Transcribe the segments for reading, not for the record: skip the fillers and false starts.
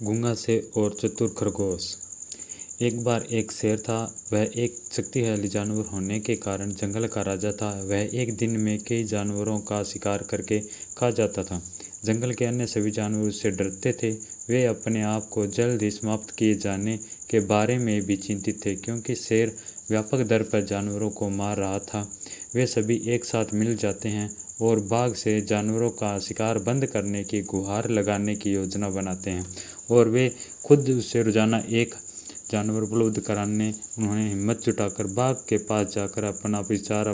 गूंगा शेर और चतुर खरगोश। एक बार एक शेर था। वह एक शक्तिशाली जानवर होने के कारण जंगल का राजा था। वह एक दिन में कई जानवरों का शिकार करके खा जाता था। जंगल के अन्य सभी जानवर उससे डरते थे। वे अपने आप को जल्द ही समाप्त किए जाने के बारे में भी चिंतित थे, क्योंकि शेर व्यापक दर पर जानवरों को मार रहा था। वे सभी एक साथ मिल जाते हैं और बाघ से जानवरों का शिकार बंद करने की गुहार लगाने की योजना बनाते हैं, और वे खुद उससे रोजाना एक जानवर उपलब्ध कराने उन्होंने हिम्मत जुटाकर बाघ के पास जाकर अपना विचार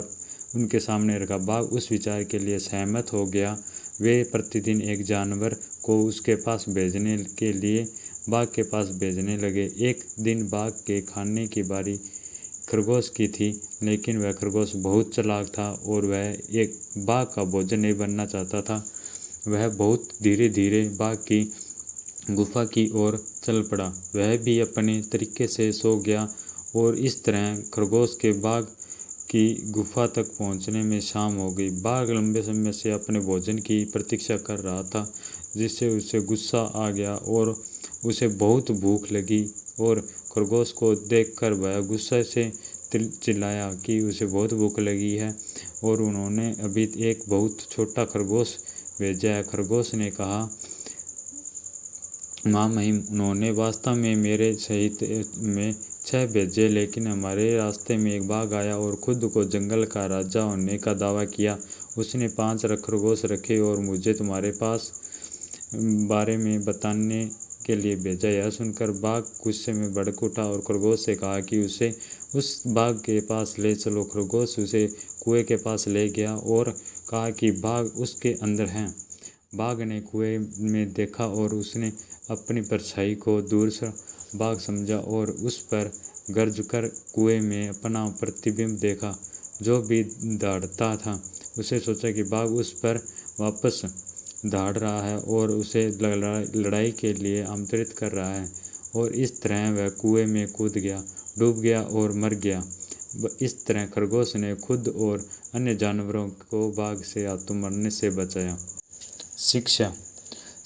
उनके सामने रखा। बाघ उस विचार के लिए सहमत हो गया। वे प्रतिदिन एक जानवर को उसके पास भेजने के लिए बाघ के पास भेजने लगे। एक दिन बाघ के खाने की बारी खरगोश की थी, लेकिन वह खरगोश बहुत चालाक था और वह एक बाघ का भोजन नहीं बनना चाहता था। वह बहुत धीरे धीरे बाघ की गुफा की ओर चल पड़ा। वह भी अपने तरीके से सो गया और इस तरह खरगोश के बाघ की गुफा तक पहुंचने में शाम हो गई। बाघ लंबे समय से अपने भोजन की प्रतीक्षा कर रहा था, जिससे उसे गुस्सा आ गया और उसे बहुत भूख लगी। और खरगोश को देखकर वह गुस्से से चिल्लाया कि उसे बहुत भूख लगी है और उन्होंने अभी एक बहुत छोटा खरगोश भेजा है। खरगोश ने कहा, माँ महिम, उन्होंने वास्तव में मेरे सहित में 6 भेजे, लेकिन हमारे रास्ते में एक बाघ आया और खुद को जंगल का राजा होने का दावा किया। उसने 5 खरगोश रखे और मुझे तुम्हारे पास बारे में बताने के लिए भेजा। यह सुनकर बाघ गुस्से में भड़क उठा और खरगोश से कहा कि उसे उस बाघ के पास ले चलो। खरगोश उसे कुएं के पास ले गया और कहा कि बाघ उसके अंदर है। बाघ ने कुएं में देखा और उसने अपनी परछाई को दूर से बाघ समझा और उस पर गर्ज कर कुएं में अपना प्रतिबिंब देखा, जो भी दौड़ता था। उसे सोचा कि बाघ उस पर वापस दौड़ रहा है और उसे लड़ाई के लिए आमंत्रित कर रहा है, और इस तरह वह कुएं में कूद गया, डूब गया और मर गया। इस तरह खरगोश ने खुद और अन्य जानवरों को बाघ से हाथों मरने से बचाया। शिक्षा।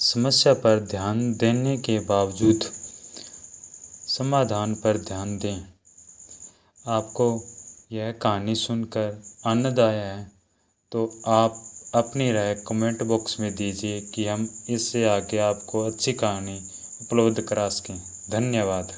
समस्या पर ध्यान देने के बावजूद समाधान पर ध्यान दें। आपको यह कहानी सुनकर आनंद आया है तो आप अपनी राय कमेंट बॉक्स में दीजिए कि हम इससे आगे आपको अच्छी कहानी उपलब्ध करा सकें। धन्यवाद।